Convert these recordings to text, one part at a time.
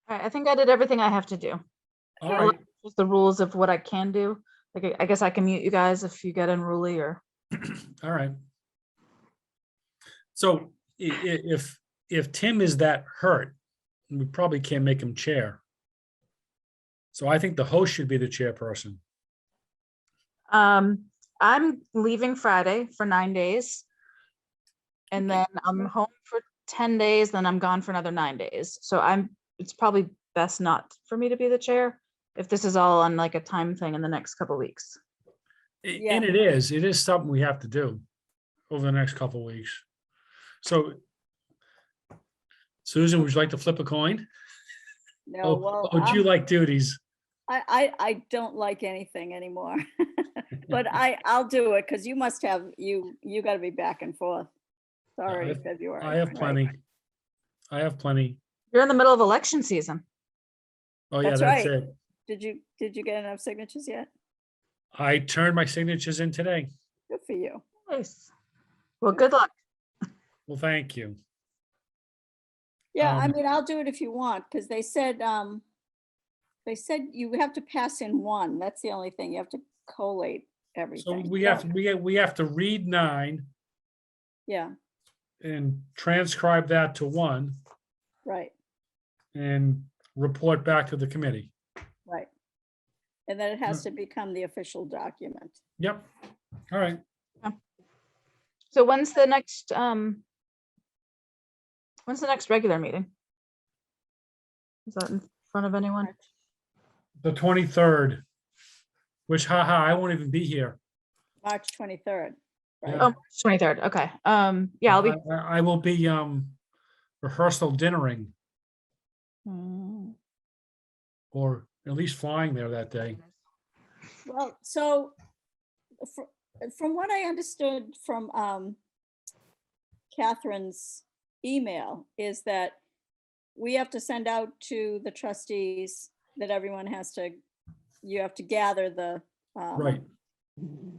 All right, I think I did everything I have to do. All right, Just the rules of what I can do. Like, I guess I can mute you guys if you get unruly or. all right. So if Tim is that hurt, we probably can't make him chair. So I think the host should be the chairperson. I'm leaving Friday for 9 days. And then I'm home for 10 days, then I'm gone for another 9 days. So it's probably best not for me to be the chair if this is all on like a time thing in the next couple weeks. And it is something we have to do over the next couple of weeks. So Susan, would you like to flip a coin? No, well, Would you like duties? I don't like anything anymore. But I'll do it because you must have, you got to be back and forth. It's already February. I have right? plenty. I have plenty. You're in the middle of election season. Oh, yeah, That's that's right. it. Did you get enough signatures yet? I turned my signatures in today. Good for you. Nice. Well, good luck. Well, thank you. Yeah, I Um, mean, I'll do it if you want, because they said you have to pass in one. That's the only thing. You have to collate So everything. we have to read 9 Yeah, and transcribe that to 1 right, and report back to the committee. right. And then it has to become the official document. Yep. All right. So when's the next regular meeting? Is that in front of anyone? The 23rd, which haha, I won't even be here. March 23rd. Right? Yeah. Oh, March 23rd. Okay. Yeah, I'll be. I will be rehearsal dinnering, Mm. or at least flying there that day. Well, so from what I understood from Catherine's email is that we have to send out to the trustees that everyone you have to gather the Right.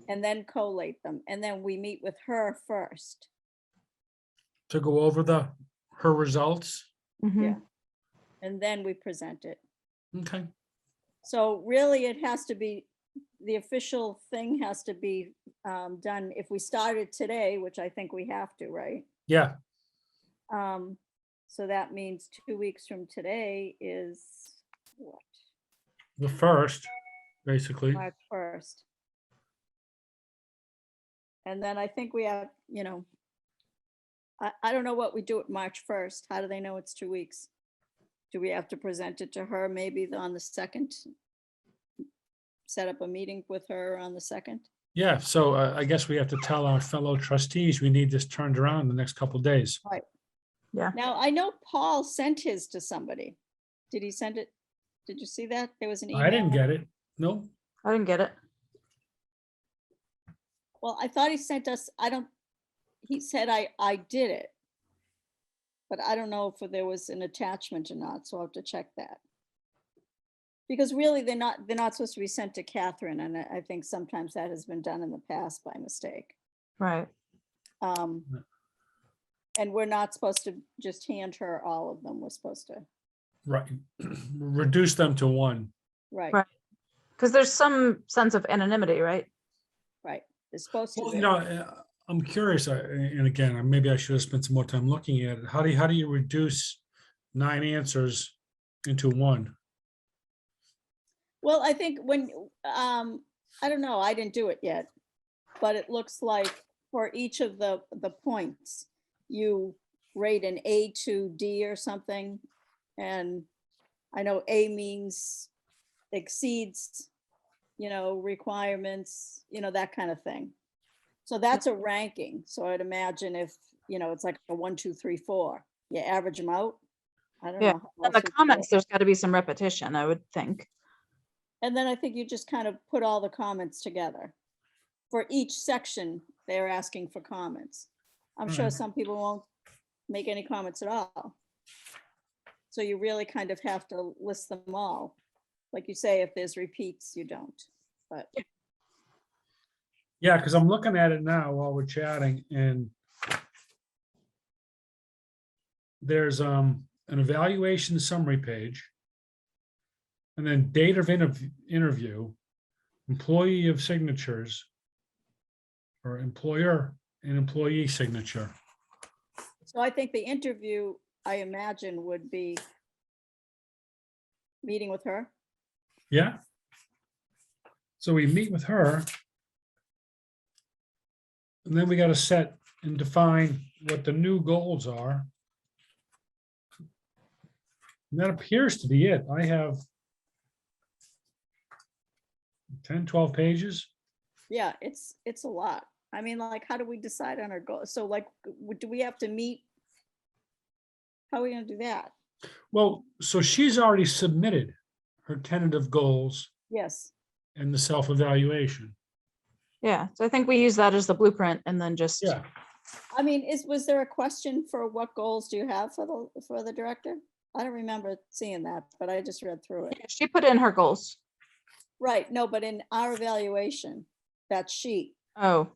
and then collate them, and then we meet with her first. To go over her results. Mhm. Yeah. And then we present it. Okay. So really, it has to be, the official thing has to be done if we started today, which I think we have to, right? Yeah. So that means 2 weeks from today is what? The first, basically. March 1st. And then I think we have, I don't know what we do at March 1st. How do they know it's 2 weeks? Do we have to present it to her maybe on the 2nd? Set up a meeting with her on the 2nd? Yeah. So I guess we have to tell our fellow trustees we need this turned around in the next couple of days. Right. Yeah. Now, I know Paul sent his to somebody. Did he send it? Did you see that? There was an email. I didn't get it. No. I didn't get it. Well, I thought he sent us, he said I did it. But I don't know if there was an attachment or not, so I'll have to check that. Because really, they're not supposed to be sent to Catherine, and I think sometimes that has been done in the past by mistake. Right. And we're not supposed to just hand her all of them. We're supposed to. Right. Reduce them to 1. Right, Right. Because there's some sense of anonymity, right? right. It's supposed to Well, be. I'm curious, and again, maybe I should have spent some more time looking at it. How do you reduce 9 answers into 1? Well, I think when, I don't know, I didn't do it yet, but it looks like for each of the points, you rate an A to D or something. And I know A means exceeds, requirements, that kind of thing. So that's a ranking. So I'd imagine if, it's like a 1, 2, 3, 4, you average them out. I don't Yeah. know. how And the else you do it. comments, there's got to be some repetition, I would think. And then I think you just kind of put all the comments together. For each section, they're asking for comments. I'm sure Alright. some people won't make any comments at all. So you really kind of have to list them all. Like you say, if there's repeats, you don't, but. Yeah, because I'm looking at it now while we're chatting, and there's an evaluation summary page. and then date of interview, employee of signatures, or employer and employee signature. So I think the interview, I imagine, would be meeting with her. Yeah. So we meet with her. And then we got to set and define what the new goals are. And that appears to be it. I have 10, 12 pages. Yeah, it's a lot. I mean, like, how do we decide on our goal? So like, do we have to meet? How are we gonna do that? Well, so she's already submitted her tentative goals Yes, and the self-evaluation. Yeah, so I think we use that as the blueprint and then just, Yeah, I mean, was there a question for what goals do you have for the director? I don't remember seeing that, but I just read through it. she put in her goals. Right, no, but in our evaluation, that sheet, Oh,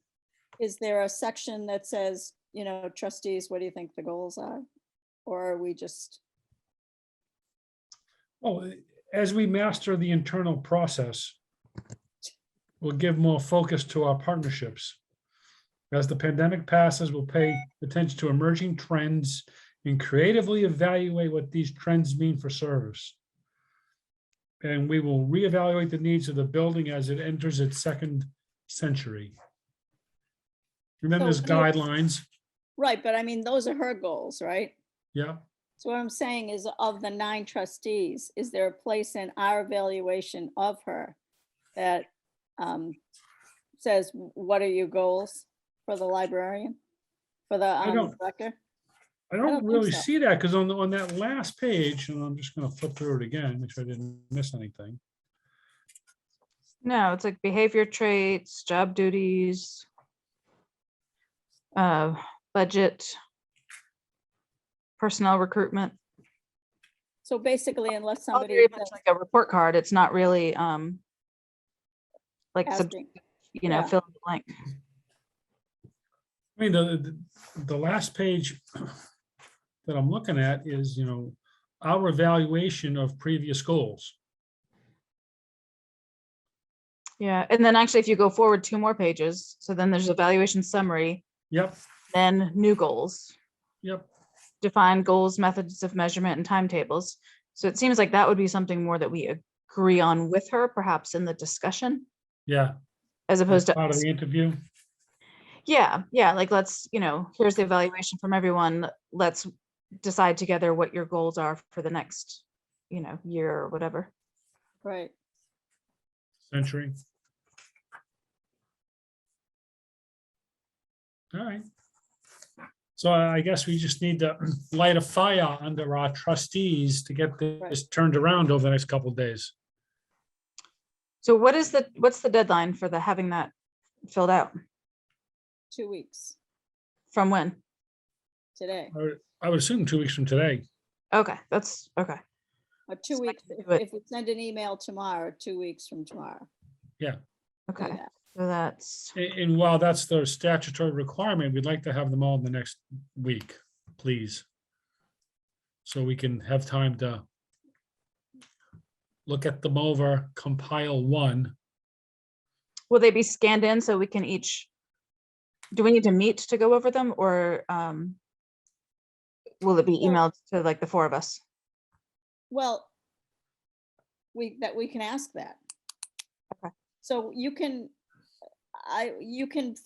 is there a section that says, trustees, what do you think the goals are? Or are we just, well, as we master the internal process, we'll give more focus to our partnerships. As the pandemic passes, we'll pay attention to emerging trends and creatively evaluate what these trends mean for service. And we will reevaluate the needs of the building as it enters its second century. Remember, there's So what do you- guidelines. right, but I mean, those are her goals, right? Yeah, So what I'm saying is, of the 9 trustees, is there a place in our evaluation of her that says, what are your goals for the librarian? For the don't- director? I don't don't think really so. see that because on that last page, and I'm just going to flip through it again, make sure I didn't miss anything. no, it's like behavior traits, job duties, budget, personnel recruitment. So basically, unless All somebody very much says like a report card. It's not really like asking, fill yeah. in the blank. I mean, the last page that I'm looking at is, our evaluation of previous goals. Yeah, and then actually, if you go forward 2 more pages, so then there's evaluation summary, Yep, then new goals, yep. define goals, methods of measurement, and timetables. So it seems like that would be something more that we agree on with her, perhaps in the discussion, Yeah. as opposed to Part of us. the interview. Yeah, like let's, here's the evaluation from everyone. Let's decide together what your goals are for the next, year or whatever. Right. Century. All right. So I guess we just need to light a fire under our trustees to get this turned around over the next couple of days. So what's the deadline for having that filled out? 2 weeks From when? today, I would assume 2 weeks from today. Okay, that's okay. or 2 So I weeks, can do it. if we send an email tomorrow, 2 weeks from tomorrow. Do Okay, that. so that's, And while that's the statutory requirement, we'd like to have them all in the next week, please. So we can have time to look at them over, compile one. will they be scanned in so we can each, do we need to meet to go over them, or will it be So- emailed to like the 4 of us? Well, we can ask that. Okay. So you can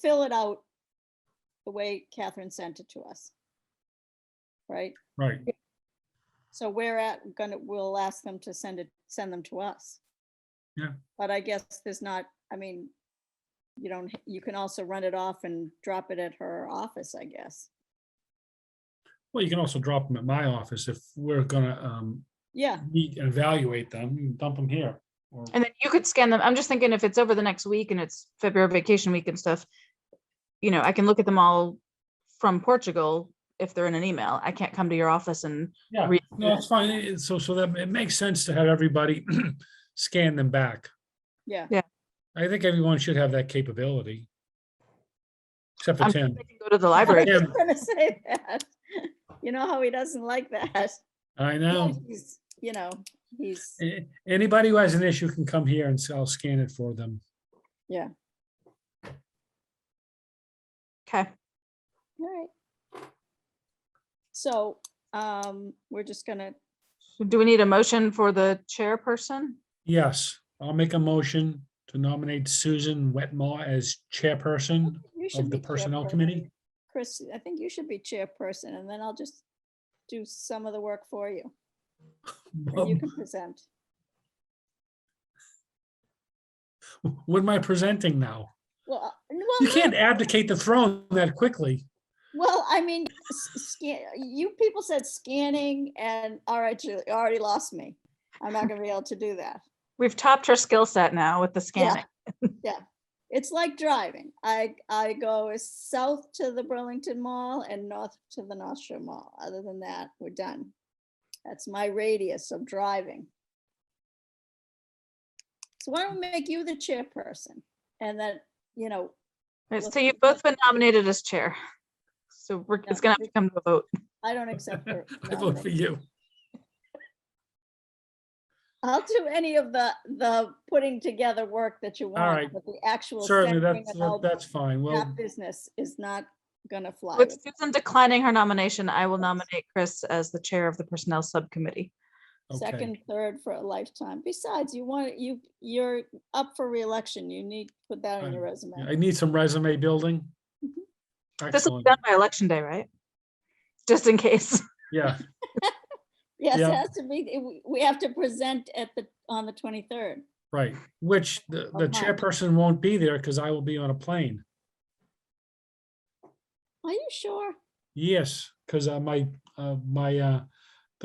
fill it out the way Catherine sent it to us. Right? Right. So we'll ask them to send them to us. Yeah. But I guess there's not, I mean, you can also run it off and drop it at her office, I guess. Well, you can also drop them at my office if we're gonna Yeah, meet and evaluate them, you can dump them here. Or, And then you could scan them. I'm just thinking if it's over the next week and it's February vacation week and stuff, I can look at them all from Portugal if they're in an email. I can't come to your office and yeah, read no, it's fine. So that it makes sense to have everybody scan them back. yeah. I think everyone should have that capability. Except for I'm sure Tim. they can go to the I library. was Tim. gonna say that. You know how he doesn't like that. I know. He's, He's, Anybody who has an issue can come here and I'll scan it for them. yeah, Okay. all right. So, we're just gonna, Do we need a motion for the chairperson? Yes, I'll make a motion to nominate Susan Wetmore as chairperson you should of the be Personnel chairperson. Committee. Chris, I think you should be chairperson, and then I'll just do some of the work for you, and you can present. What am I presenting now? Well, You can't abdicate the throne that quickly. well, I mean, you people said scanning, and all right, Julie, you already lost me. I'm not gonna be able to do that. We've topped her skill set now with the scanning. Yeah, it's like driving. I go south to the Burlington Mall and north to the North Shore Mall. Other than that, we're done. That's my radius of driving. So why don't we make you the chairperson? And then, you know, Right, so you've both been nominated as chair. So it's gonna have to come to a vote. I don't accept her. I vote for you. I'll do any of the putting together work that you want, right. but the actual Certainly, sending and all that's fine. Well, that business is not gonna fly. With with me. Susan declining her nomination, I will nominate Chris as the chair of the Personnel Subcommittee. okay. Second, third for a lifetime. Besides, you're up for reelection. You need to put that on your resume. I need some resume building. This will be Excellent. done by election day, right? Just in case. Yeah, Yes, it Yeah. has to be, we have to present on the 23rd. right. Which the March. chairperson won't be there because I will be on a plane. Are you sure? Yes, because the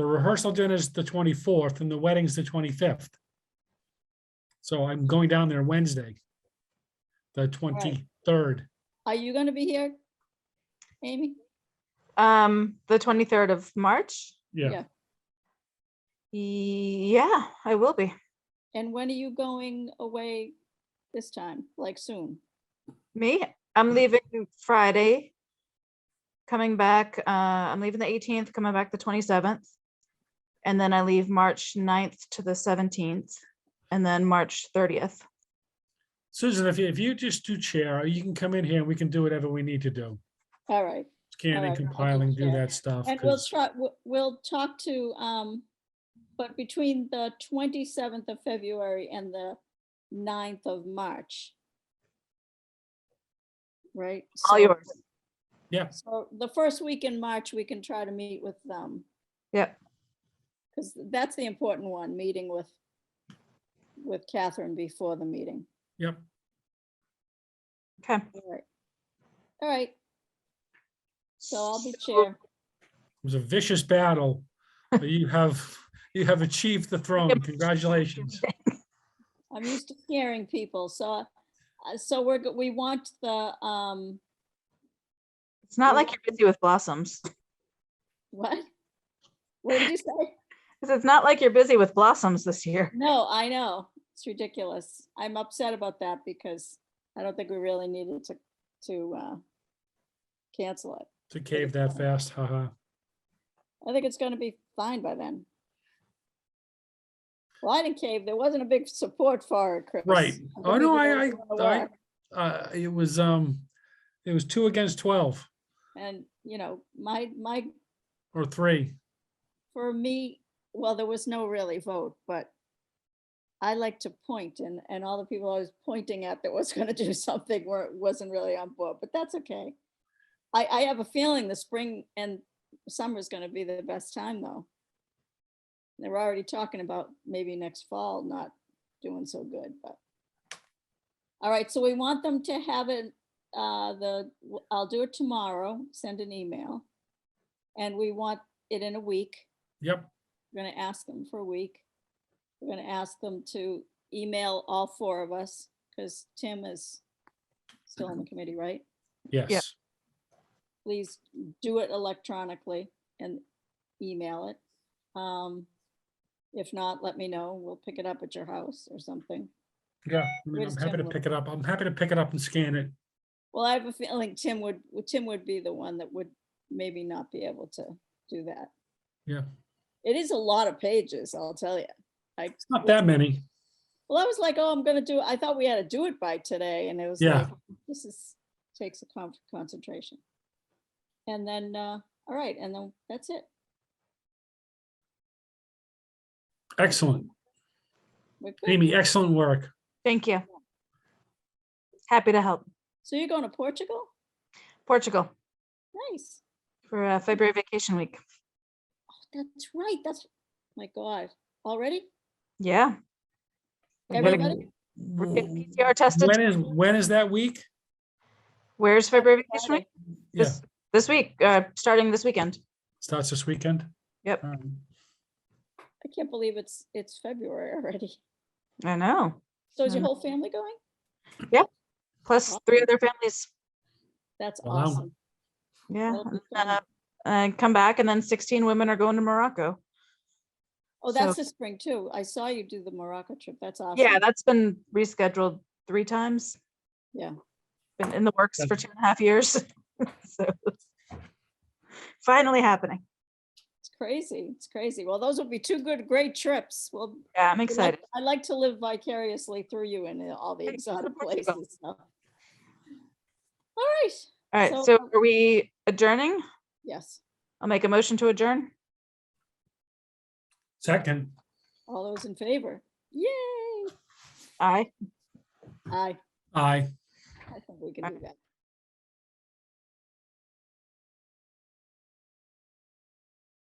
rehearsal dinner is the 24th and the wedding's the 25th. So I'm going down there Wednesday, the 23rd. Are you gonna be here, Amy? The 23rd of March. Yeah, Yeah, I will be. And when are you going away this time? Like soon? Me, I'm leaving Friday. Coming back, I'm leaving the 18th, coming back the 27th. And then I leave March 9th to the 17th, and then March 30th. Susan, if you just do chair, you can come in here and we can do whatever we need to do. All right. Scanning, I'll do compiling, do chair. that stuff. And we'll 'cause- try, we'll talk to, but between the 27th of February and the 9th of March. Right? All So- yours. Yeah, So the first week in March, we can try to meet with them, Yep. because that's the important one, meeting with Catherine before the meeting. yep. Okay. All right. All right. So I'll be chair. It was a vicious battle, but you have achieved the throne. Congratulations. I'm used to scaring people, so we want the, It's not like you're busy with blossoms. what? What did you say? It's not like you're busy with blossoms this year. No, I know. It's ridiculous. I'm upset about that because I don't think we really needed to cancel it. To cave that fast, haha. I think it's gonna be fine by then. Well, I didn't cave. There wasn't a big support for it, Chris. Right. I Oh, think no, we knew it was gonna work. it was 2 against 12 And, you know, my, or 3. for me, well, there was no really vote, but I like to point, and all the people I was pointing at that was gonna do something wasn't really on board, but that's okay. I have a feeling the spring and summer is gonna be the best time, though. They're already talking about maybe next fall not doing so good, but. All right, so we want them to have it, I'll do it tomorrow, send an email. And we want it in a week. Yep, We're gonna ask them for a week. We're gonna ask them to email all 4 of us, because Tim is still on the committee, right? yes. Please do it electronically and email it. If not, let me know. We'll pick it up at your house or something. Yeah, I mean, Where's I'm happy to Tim pick it up. I'm happy to pick it up and scan it. Well, I have a feeling Tim would be the one that would maybe not be able to do that. Yeah, It is a lot of pages, I'll tell you. It's not that many. Well, I was like, oh, I thought we had to do it by today, and it was Yeah. like, takes a concentration. And then, all right, and then that's it. Excellent. We're good. Amy, excellent work. Thank you. Happy to help. So you're going to Portugal? Portugal Nice. for February vacation week. Oh, that's right. My God. Already? Yeah. Everybody? We're getting PCR tested. When is that week? Where's February vacation Friday. week? Yeah, This week, starting this weekend. starts this weekend. Yep. I can't believe it's February already. I know. So is your Mhm. whole family going? Plus 3 other families. That's Wow. awesome. Yeah. That'll be And, fun. and come back, and then 16 women are going to Morocco. Oh, that's so- the spring too. I saw you do the Morocco trip. That's awesome. Yeah, that's been rescheduled 3 times. Yeah. Been in the works for 2.5 years. So it's finally happening. It's crazy. It's crazy. Well, those will be 2 great trips. Well, Yeah, I'm excited. I like to live vicariously through you in all the Hey, exotic Portugal. places. So. All right. All right, So, so are we adjourning? yes. I'll make a motion to adjourn. Second. All those in favor? Yay. Aye. Aye. Aye. I think we can do that.